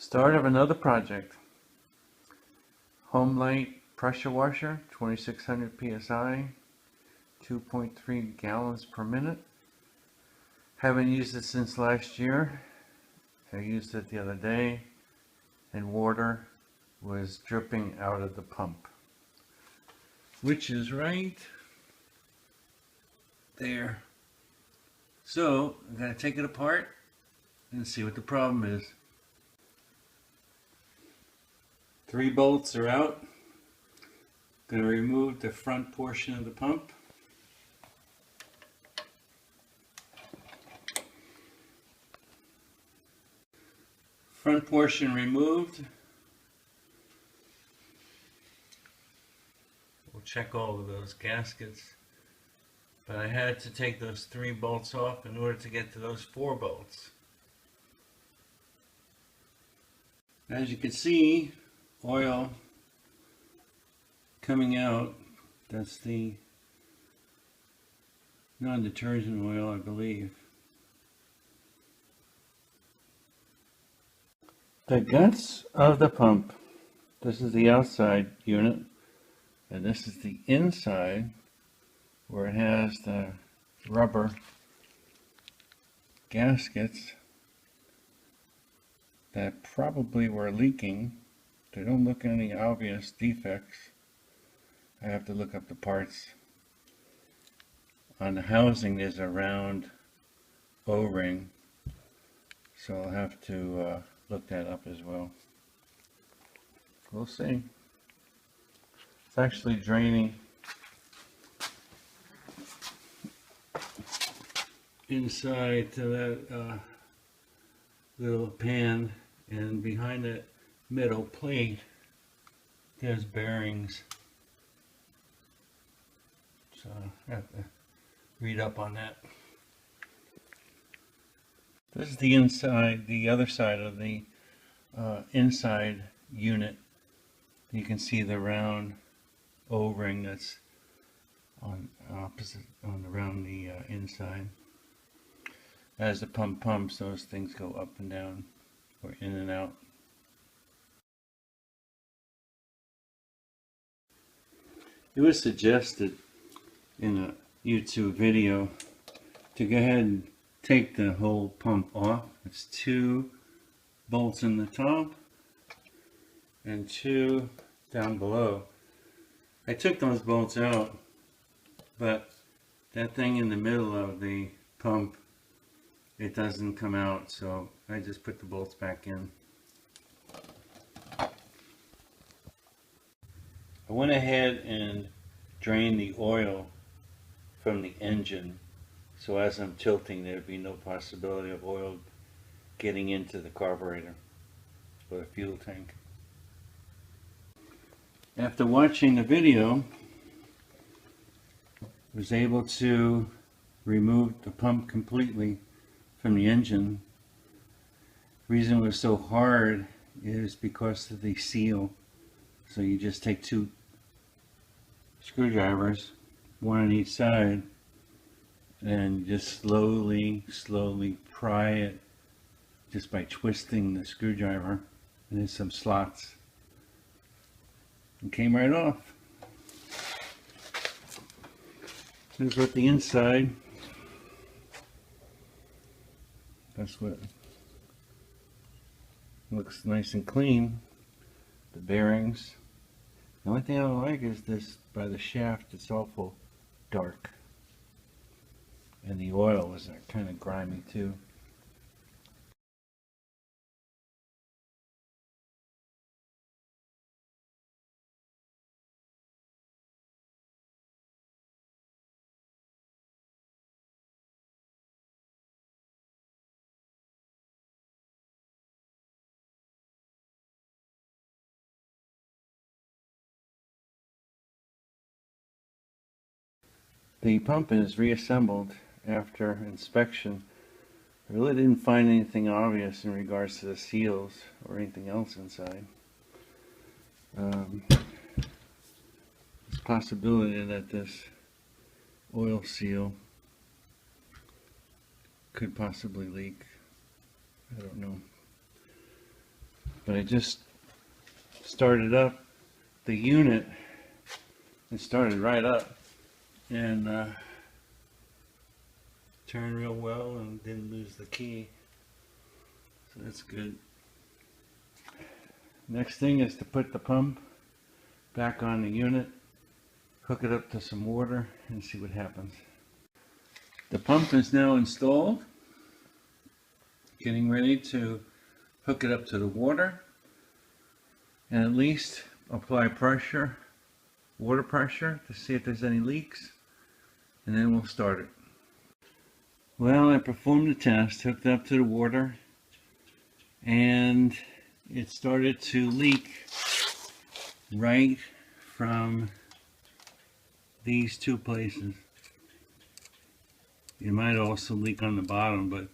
Start of another project. Homelite pressure washer, 2600 psi, 2.3 gallons per minute. Haven't used it since last year. I used it the other day and water was dripping out of the pump, which is right there. So I'm going to take it apart and see what the problem is. 3 bolts are out. Going to remove the front portion of the pump. Front portion removed. We'll check all of those gaskets. But I had to take those 3 bolts off in order to get to those 4 bolts. As you can see, oil coming out. That's the non-detergent oil, I believe. The guts of the pump. This is the outside unit, and this is the inside where it has the rubber gaskets that probably were leaking. They don't look any obvious defects. I have to look up the parts. On the housing there's a round O-ring, so I'll have to look that up as well. We'll see. It's actually draining inside to that little pan, and behind that metal plate there's bearings. So I have to read up on that. This is the inside, the other side of the inside unit. You can see the round O-ring that's on opposite around the inside. As the pump pumps, those things go up and down or in and out. It was suggested in a YouTube video to go ahead and take the whole pump off. It's 2 bolts in the top and 2 down below. I took those bolts out, but that thing in the middle of the pump, it doesn't come out, so I just put the bolts back in. I went ahead and drained the oil from the engine, so as I'm tilting there would be no possibility of oil getting into the carburetor or the fuel tank. After watching the video, I was able to remove the pump completely from the engine. The reason it was so hard is because of the seal. So you just take 2 screwdrivers, 1 on each side, and just slowly pry it just by twisting the screwdriver, and there's some slots. It came right off. Here's what the inside. That's what looks nice and clean. The bearings. The only thing I don't like is this, by the shaft it's awful dark. And the oil is kind of grimy too. The pump is reassembled after inspection. I really didn't find anything obvious in regards to the seals or anything else inside. There's a possibility that this oil seal could possibly leak. I don't know. but I just started up the unit. It started right up and turned real well and didn't lose the key, so that's good. Next thing is to put the pump back on the unit, hook it up to some water, and see what happens. The pump is now installed. Getting ready to hook it up to the water and at least apply pressure, water pressure, to see if there's any leaks, and then we'll start it. Well, I performed the test, hooked up to the water, and it started to leak right from these two places. It might also leak on the bottom, but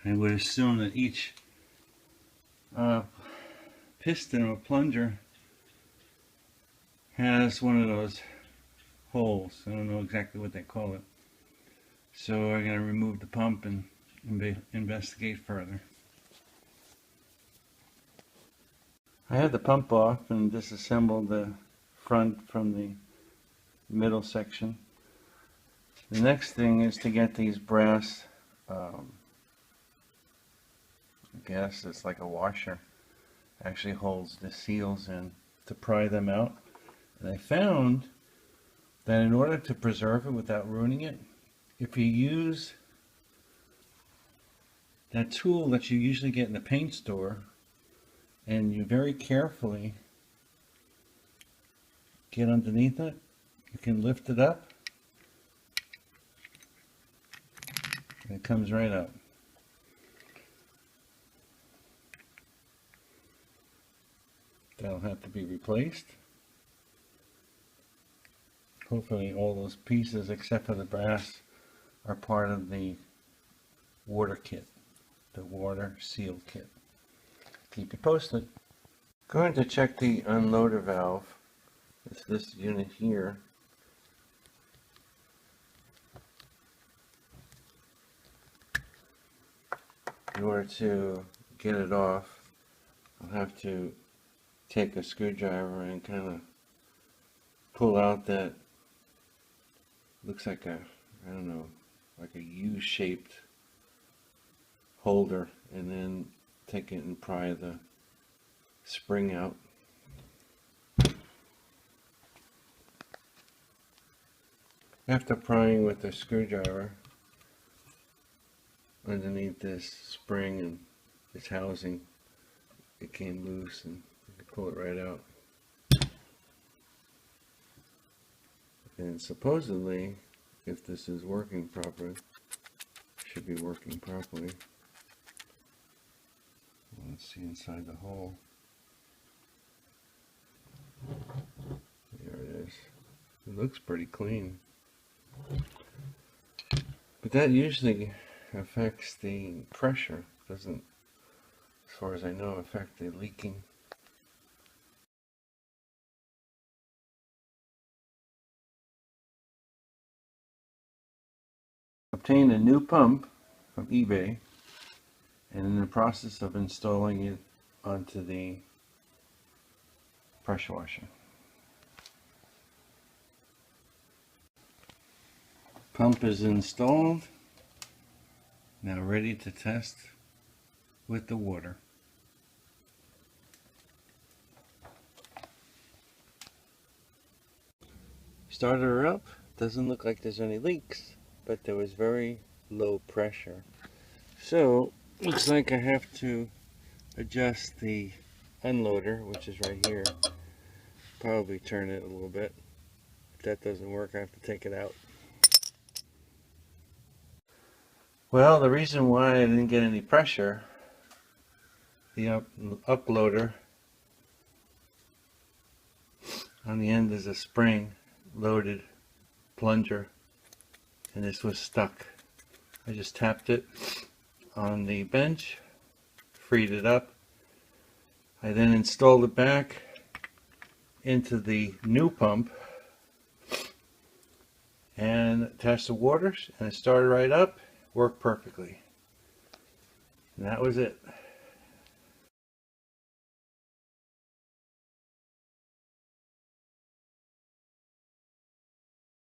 I would assume that each piston or plunger has one of those holes. I don't know exactly what they call it. So I'm going to remove the pump and investigate further. I had the pump off and disassembled the front from the middle section. The next thing is to get these brass, I guess it's like a washer, actually holds the seals in, to pry them out. And I found that in order to preserve it without ruining it, if you use that tool that you usually get in the paint store and you very carefully get underneath it, you can lift it up and it comes right up. That'll have to be replaced. Hopefully all those pieces except for the brass are part of the water kit, the water seal kit. Keep you posted. Going to check the unloader valve. It's this unit here. In order to get it off, I'll have to take a screwdriver and kind of pull out that, looks like a, I don't know, like a U-shaped holder, and then take it and pry the spring out. After prying with the screwdriver underneath this spring and this housing, it came loose and you can pull it right out. And supposedly, if this is working properly, should be working properly. Let's see inside the hole. There it is. It looks pretty clean. But that usually affects the pressure. Doesn't, as far as I know, affect the leaking. Obtained a new pump from eBay and in the process of installing it onto the pressure washer. Pump is installed, now ready to test with the water. Started her up, doesn't look like there's any leaks, but there was very low pressure. So looks like I have to adjust the unloader, which is right here. Probably turn it a little bit. If that doesn't work, I have to take it out. Well, the reason why I didn't get any pressure, the uploader, on the end is a spring loaded plunger, and this was stuck. I just tapped it on the bench, freed it up. I then installed it back into the new pump and attached the waters, and it started right up, worked perfectly. And that was it.